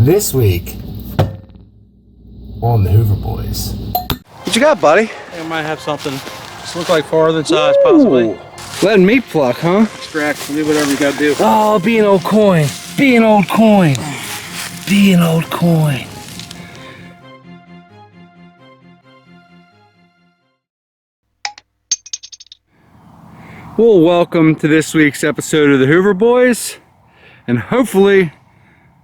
This week on the Hoover Boys. What you got, buddy? I think I might have something. Just look like farther than size, possibly. Letting me pluck, huh? Extract, do whatever you gotta do. Oh, be an old coin. Be an old coin. Be an old coin. Well, welcome to this week's episode of the Hoover Boys, and hopefully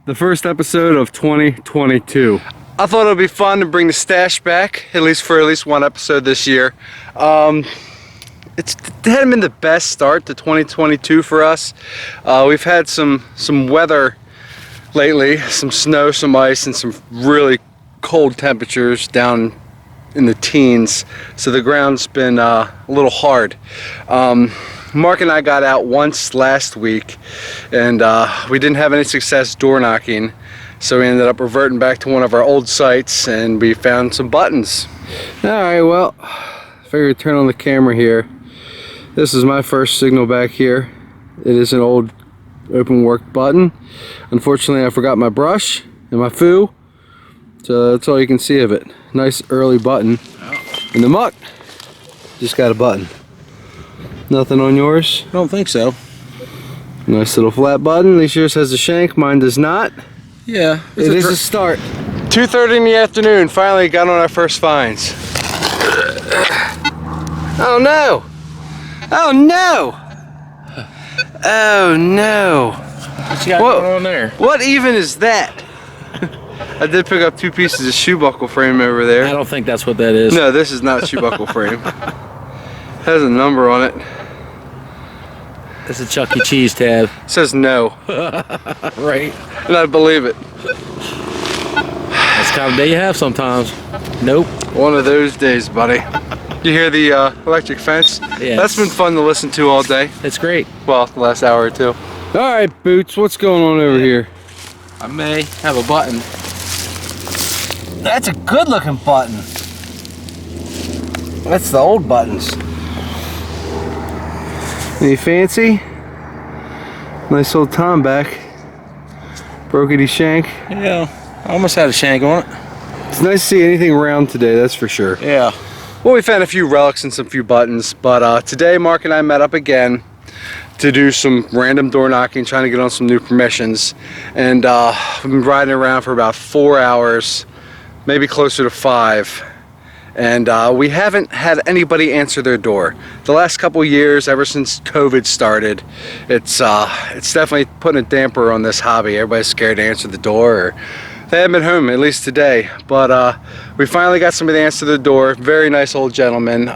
the first episode of 2022. I thought it would be fun to bring the stash back, at least for one episode this year. It hadn't been the best start to 2022 for us. We've had some weather lately, some snow, some ice, and some really cold temperatures down in the teens, so the ground's been a little hard. Mark and I got out once last week, and we didn't have any success door knocking, so we ended up reverting back to one of our old sites, and we found some buttons. Alright, well, figure we turn on the camera here. This is my first signal back here. It is an old open work button. Unfortunately, I forgot my brush and my foo, so that's all you can see of it. Nice early button in the muck. Just got a button. Nothing on yours? I don't think so. Nice little flat button. At least yours has a shank, mine does not. Yeah. It is a start. 2:30 in the afternoon, finally got on our first finds. Oh no! Oh no! Oh no! What you got going on there? What even is that? I did pick up 2 pieces of shoe buckle frame over there. I don't think that's what that is. No, this is not shoe buckle frame. Has a number on it. It's a Chuck E. Cheese tab. It says no. Right. And I believe it. That's the kind of day you have sometimes. Nope. One of those days, buddy. You hear the electric fence? Yeah. That's been fun to listen to all day. It's great. Well, the last hour or two. Alright, Boots, what's going on over here? I may have a button. That's a good looking button. That's the old buttons. Any fancy? Nice little Tom back. Brokety shank. Yeah. I almost had a shank on it. It's nice to see anything round today, that's for sure. Yeah. Well, we found a few relics and some few buttons, but today Mark and I met up again to do some random door knocking, trying to get on some new permissions. And we've been riding around for about 4 hours, maybe closer to 5. And we haven't had anybody answer their door. The last couple years, ever since COVID started, it's definitely putting a damper on this hobby. Everybody's scared to answer the door, or they haven't been home, at least today. But we finally got somebody to answer the door. Very nice old gentleman.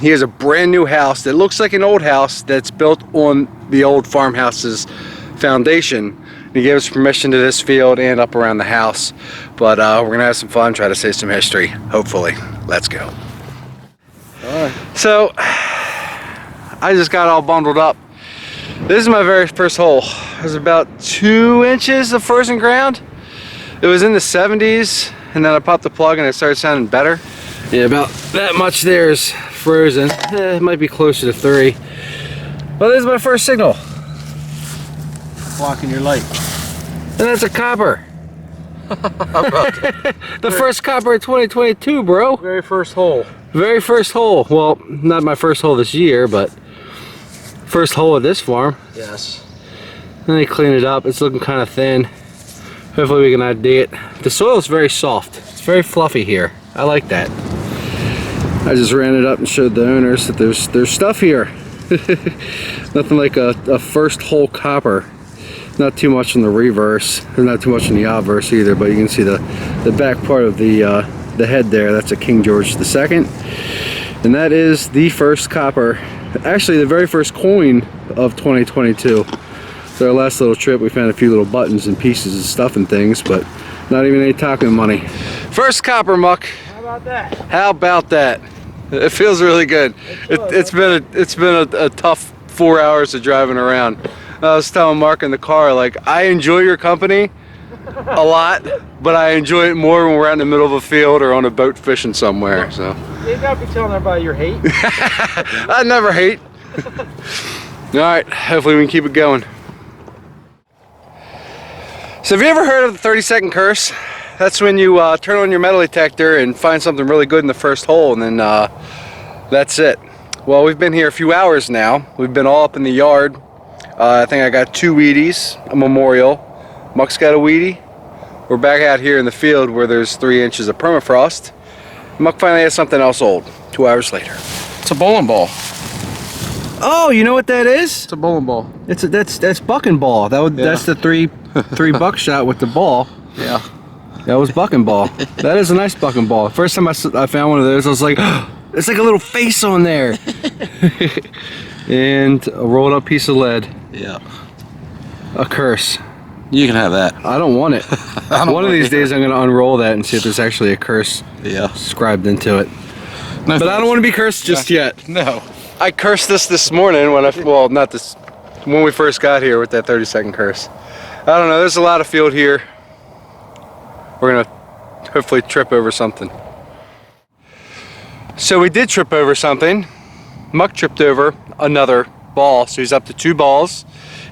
He has a brand new house that looks like an old house that's built on the old farmhouse's foundation. He gave us permission to this field and up around the house. But we're gonna have some fun, try to save some history, hopefully. Let's go. All right. So, I just got all bundled up. This is my very first hole. There's about 2 inches of frozen ground. It was in the 70s, and then I popped the plug and it started sounding better. Yeah, about that much there is frozen. It might be closer to 3. But this is my first signal. Blocking your light. And that's a copper. The first copper in 2022, bro. Very first hole. Very first hole. Well, not my first hole this year, but first hole of this farm. Yes. Then they clean it up. It's looking kind of thin. Hopefully we can ID it. The soil is very soft. It's very fluffy here. I like that. I just ran it up and showed the owners that there's stuff here. Nothing like a first hole copper. Not too much in the reverse, or not too much in the obverse either, but you can see the back part of the head there. That's a King George II, and that is the first copper, actually the very first coin of 2022. So our last little trip we found a few little buttons and pieces and stuff and things, but not even any taco money. First copper, Muck. How about that? How about that? It feels really good. It's been a tough 4 hours of driving around. I was telling Mark in the car, like, I enjoy your company a lot, but I enjoy it more when we're out in the middle of a field or on a boat fishing somewhere. So You gotta be telling everybody your hate. I never hate. All right, hopefully we can keep it going. So So have you ever heard of the 30-second curse? That's when you turn on your metal detector and find something really good in the first hole, and then that's it. Well, we've been here a few hours now. We've been all up in the yard. I think I got 2 Wheaties, a memorial. Muck's got a Wheatie. We're back out here in the field where there's 3 inches of permafrost. Muck finally has something else old, 2 hours later. It's a bowling ball. Oh, you know what that is? It's a bowling ball. That's bucking ball. That's the three buckshot with the ball. Yeah. That was bucking ball. That is a nice bucking ball. First time I found one of those, I was like, oh, it's like a little face on there. And a rolled up piece of lead. Yeah. A curse. You can have that. I don't want it. One of these days I'm going to unroll that and see if there's actually a curse scribed into it. No, but I don't want to be cursed just yet. No. I cursed this morning when when we first got here with that 30-second curse. I don't know, there's a lot of field here. We're gonna hopefully trip over something. So we did trip over something. Muck tripped over another ball, so he's up to 2 balls.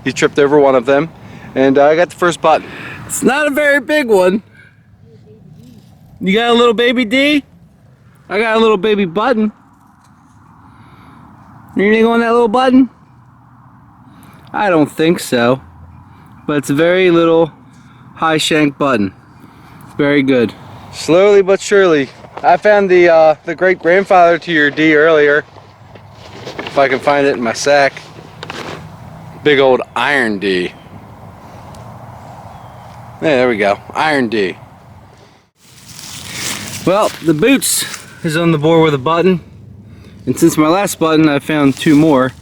He tripped over one of them, and I got the first button. It's not a very big one. You got a little baby D? I got a little baby button. Anything on that little button? I don't think so. But it's a very little high shank button. Very good. Slowly but surely. I found the great grandfather to your D earlier. If I can find it in my sack. Big old iron D. Yeah, there we go. Iron D. Well, The boots is on the board with a button. And since my last button, I found 2 more.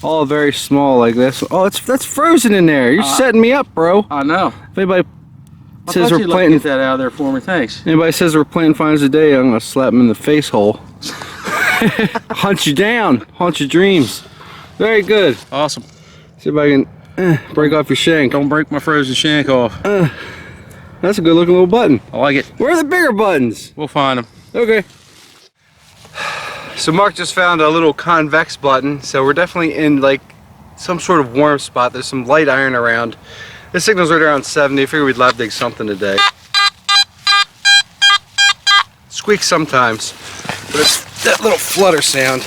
All very small like this. Oh, that's frozen in there. You're setting me up, bro. I know. If anybody I says thought we're you'd like to planting, get that out of there for me. Thanks. anybody says we're planting finds a day, I'm gonna slap them in the face hole. Hunt you down. Haunt your dreams. Very good. Awesome. See if I can break off your shank. Don't break my frozen shank off. That's a good looking little button. I like it. Where are the bigger buttons? We'll find them. Okay. so Mark just found a little convex button, so we're definitely in like some sort of warm spot. There's some light iron around. The signal's right around 70. I figured we'd lab dig something today. Squeaks sometimes, but it's that little flutter sound.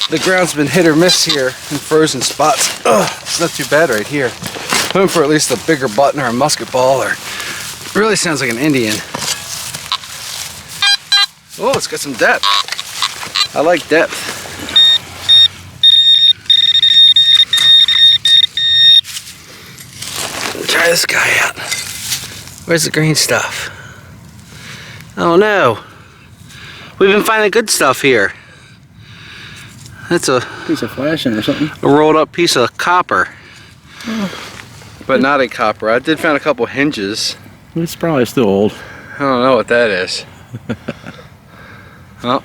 The ground's been hit or miss here in frozen spots. Ugh, it's not too bad right here. Hoping for at least a bigger button or a musket ball, or it really sounds like an Indian. Oh, it's got some depth. I like depth. Try this guy out. Where's the green stuff? Oh no. We've been finding good stuff here. That's a Piece of flashing or something. a rolled up piece of copper. But not a copper. I did find a couple hinges. It's probably still old. I don't know what that is. Well,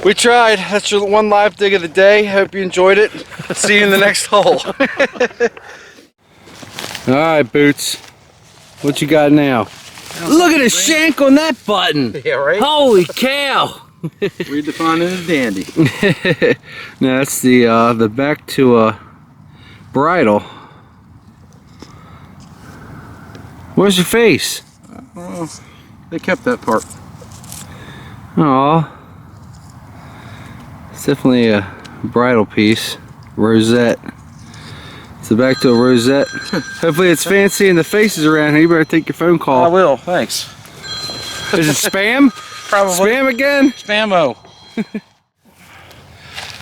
we tried. That's your one live dig of the day. Hope you enjoyed it. See you in the next hole. Alright, Boots. What you got now? Look at the shank on that button! Yeah, right? Holy cow! Redefining a dandy. Now that's the back to a bridle. Where's your face? They kept that part. Aw. It's definitely a bridle piece. Rosette. It's the back to a rosette. Hopefully it's fancy and the face is around here. You better take your phone call. I will, thanks. Is it spam? Probably. Spam again? Spammo.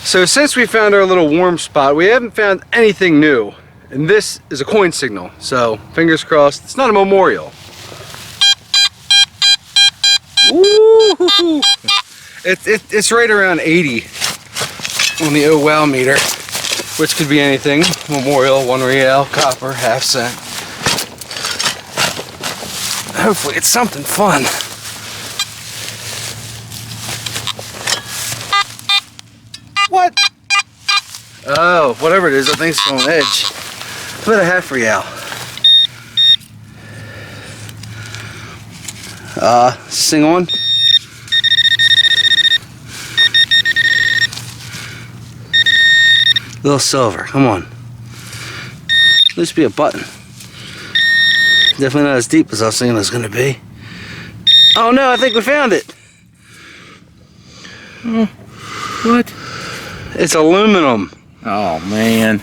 So since we found our little warm spot, we haven't found anything new. And this is a coin signal. So fingers crossed, it's not a memorial. Ooh, it's right around 80 on the oh wow meter, which could be anything. Memorial, 1 real, copper, half cent. Hopefully it's something fun. What? Oh, whatever it is, I think it's on edge. Put a half real. Sing on. Little silver, come on. At least be a button. Definitely not as deep as I was thinking it was going to be. Oh no, I think we found it. What? It's aluminum. Oh man.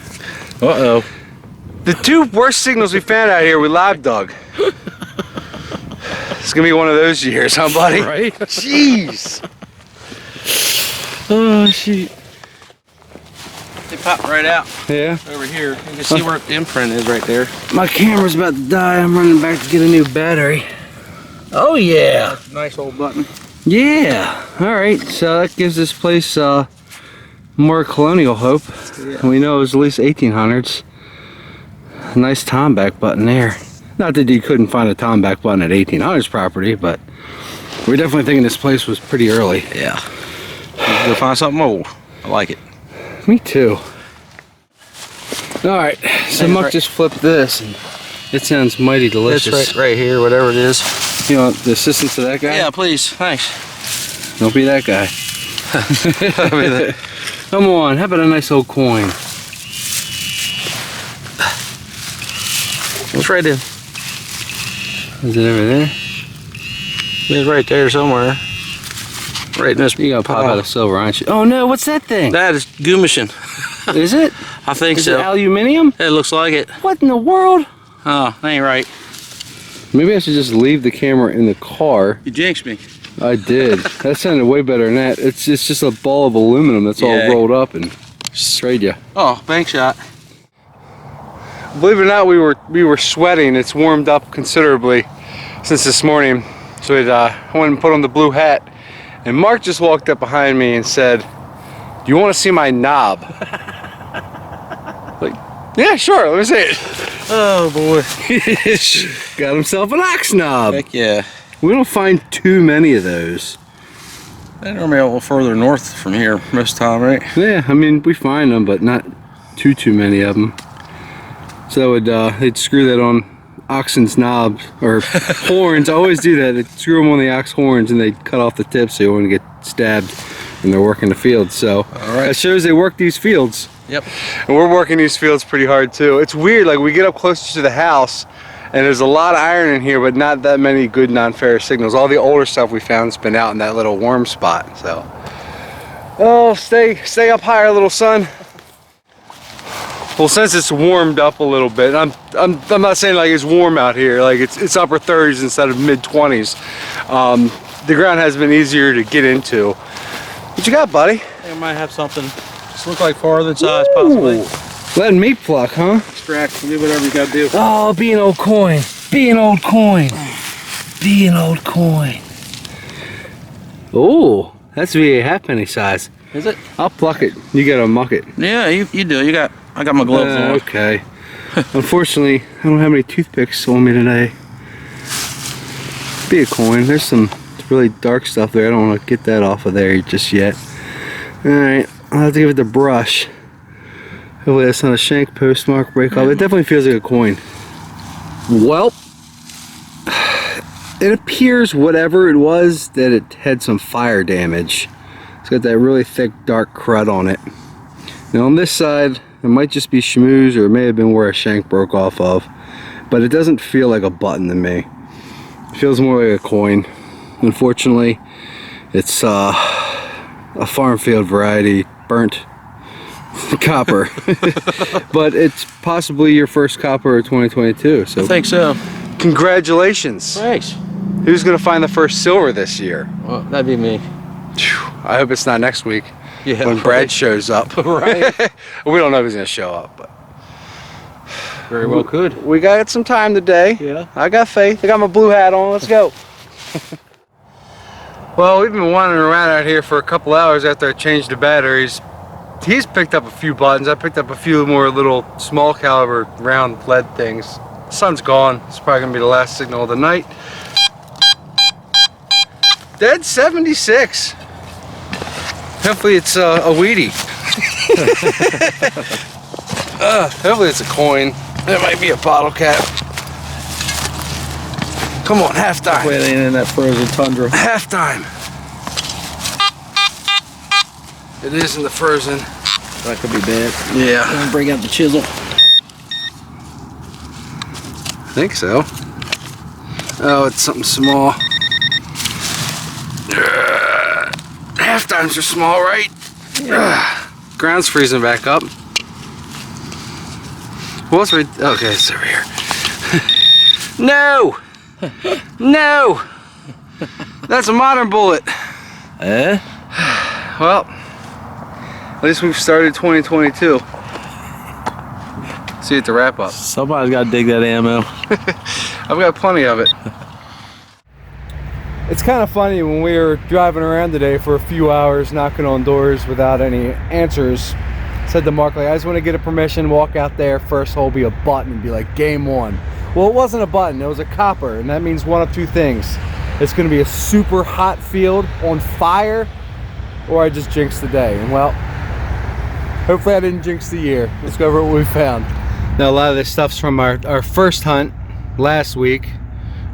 Uh-oh. The two worst signals we found out here, we live dug. It's going to be one of those years, huh, buddy? Right? Jeez. Oh, shoot. They pop right out Yeah. over here. You can see where the imprint is right there. My camera's about to die. I'm running back to get a new battery. Oh yeah. Nice old button. Yeah. All right. So that gives this place more colonial hope. Yeah. We know it was at least 1800s. A nice Tomback button there. Not that you couldn't find a Tomback button at 1800s property, but we're definitely thinking this place was pretty early. Yeah. Go find something old. I like it. Me too. All right. So Hey, Muck right. just flipped this, and it sounds mighty delicious. It's right here, whatever it is. You want the assistance of that guy? Yeah, please. Thanks. Don't be that guy. Come on, how about a nice old coin? It's right in. Is it over there? It's right there somewhere. Right in this. You gotta pop out pile. of silver, aren't you? Oh no, what's that thing? That is Gumishin. Is it? I think Is so. it aluminium? It looks like it. What in the world? Oh, that ain't right. Maybe I should just leave the camera in the car. You jinxed me. I did. That sounded way better than that. It's just a ball of aluminum that's all Yeah. rolled up and sprayed you. Oh, bank shot. Believe it or not, we were sweating. It's warmed up considerably since this morning. So I went and put on the blue hat, and Mark just walked up behind me and said, "Do you want to see my knob?" Like, yeah, sure. Let me see it. Oh boy. Got himself an ox knob. Heck yeah. We don't find too many of those. They're normally a little further north from here most of the time, right? Yeah, I mean, we find them, but not too many of them. So they'd screw that on oxen's knobs or horns. I always do that. They'd screw them on the ox horns and they'd cut off the tips so you wouldn't get stabbed when they're working the fields. So that shows they work these fields. Yep. And we're working these fields pretty hard too. It's weird, like we get up closer to the house and there's a lot of iron in here, but not that many good non-ferrous signals. All the older stuff we found's been out in that little worm spot. So, oh, stay up higher, little son. Well, since it's warmed up a little bit, I'm not saying like it's warm out here, like it's upper 30s instead of mid 20s. The ground has been easier to get into. What you got, buddy? I think I might have something. Just look like farther than size, possibly. Letting me pluck, huh? Extract, do whatever you gotta do. Oh, be an old coin. Be an old coin. Be an old coin. Oh, that's VA halfpenny size. Is it? I'll pluck it. You gotta muck it. Yeah, you do. I got my gloves on. Okay. Unfortunately, I don't have any toothpicks on me today. Be a coin. There's some really dark stuff there. I don't want to get that off of there just yet. Alright, I'll have to give it the brush. Hopefully that's not a shank postmark break off. It definitely feels like a coin. Well, it appears whatever it was that it had some fire damage. It's got that really thick dark crud on it. Now on this side, it might just be schmooze or it may have been where a shank broke off of, but it doesn't feel like a button to me. It feels more like a coin. Unfortunately, it's a farm field variety burnt copper, but it's possibly your first copper of 2022. So I think so. congratulations. Thanks. Who's gonna find the first silver this year? Well, that'd be me. I hope it's not next week. Yeah. When Brad shows up. Right. We don't know if he's gonna show up, but Very well could. we got some time today. Yeah. I got faith. I got my blue hat on. Let's go. Well, we've been wandering around out here for a couple hours after I changed the batteries. He's picked up a few buttons. I picked up a few more little small caliber round lead things. The sun's gone. It's probably gonna be the last signal of the night. Dead 76. Hopefully it's a weedy. Hopefully it's a coin. It might be a bottle cap. Come on, halftime. Wait, it ain't in that frozen tundra. Halftime. It is in the frozen. That could be bad. Yeah. I'm gonna bring out the chisel. I think so. Oh, it's something small. Half dimes are small, right? Yeah. Ground's freezing back up. What's right? Okay, it's over here. No! No! That's a modern bullet. Eh? Well, at least we've started 2022. See you at the wrap up. Somebody's got to dig that ammo. I've got plenty of it. It's kind of funny when we were driving around today for a few hours knocking on doors without any answers. Said to Mark, like, I just want to get a permission, walk out there, first hole be a button and be like, game one. Well, it wasn't a button, it was a copper, and that means one of two things. It's going to be a super hot field on fire, or I just jinxed the day. And well, hopefully I didn't jinx the year. Let's go over what we found. Now, a lot of this stuff's from our first hunt last week,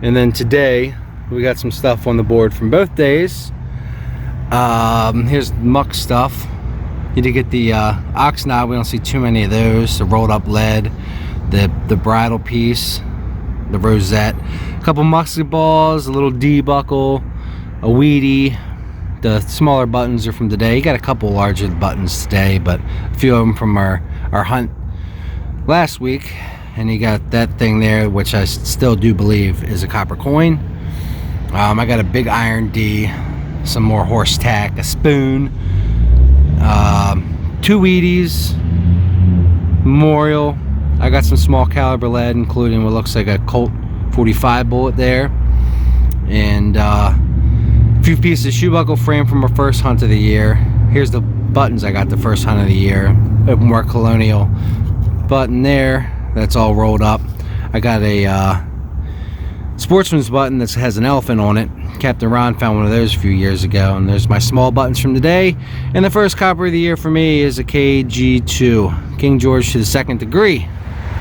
and then today we got some stuff on the board from both days. Here's muck stuff. You did get the ox knob. We don't see too many of those. The rolled up lead, the bridle piece, the rosette, a couple musket balls, a little D buckle, a weedy. The smaller buttons are from today. You got a couple larger buttons today, but a few of them from our hunt last week. And you got that thing there, which I still do believe is a copper coin. I got a big iron D, some more horse tack, a spoon, 2 Wheaties, memorial. I got some small caliber lead, including what looks like a Colt 45 bullet there, and a few pieces of shoe buckle frame from our first hunt of the year. Here's the buttons I got the first hunt of the year. Open work colonial button there, that's all rolled up. I got a sportsman's button that has an elephant on it. Captain Ron found one of those a few years ago. And there's my small buttons from today. And the first copper of the year for me is a KG2, King George to the 2nd degree.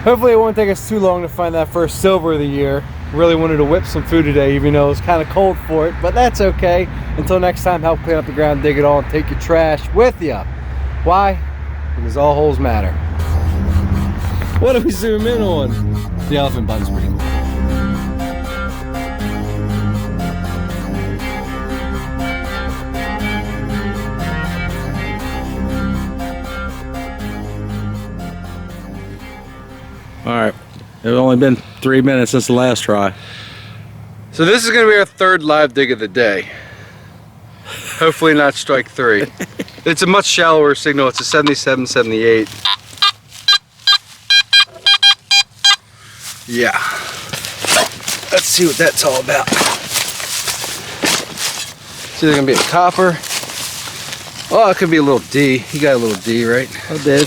Hopefully it won't take us too long to find that first silver of the year. Really wanted to whip some food today, even though it was kind of cold for it, but that's okay. Until next time, help clean up the ground, dig it all, and take your trash with you. Why? Because all holes matter. What do we zoom in on? The elephant button's pretty cool. All right. It's only been 3 minutes since the last try. So this is going to be our third live dig of the day. Hopefully not strike 3. It's a much shallower signal. It's a 77, 78. Yeah. Let's see what that's all about. It's either going to be a copper. Oh, it could be a little D. You got a little D, right? I did.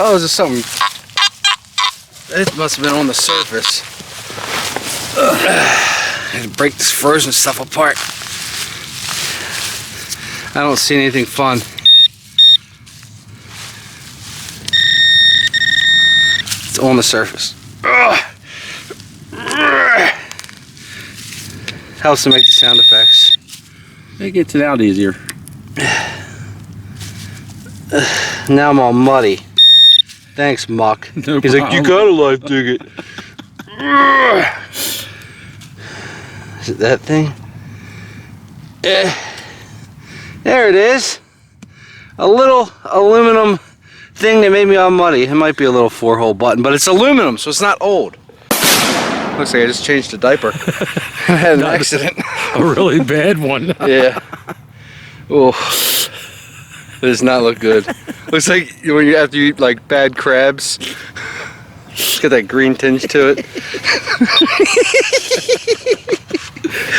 Oh, is this something? It must have been on the surface. I had to break this frozen stuff apart. I don't see anything fun. It's on the surface. Helps to make the sound effects. It gets it out easier. Now I'm all muddy. Thanks, Muck. No He's like, you gotta live dig it. Is it that thing? There it is. A little aluminum thing that made me all muddy. It might be a little 4-hole button, but it's aluminum, so it's not old. Looks like I just changed a diaper. I had an accident. A really bad one. Yeah. Oh. It does not look good. Looks like when you after you eat like bad crabs. It's got that green tinge to it.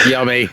Yummy.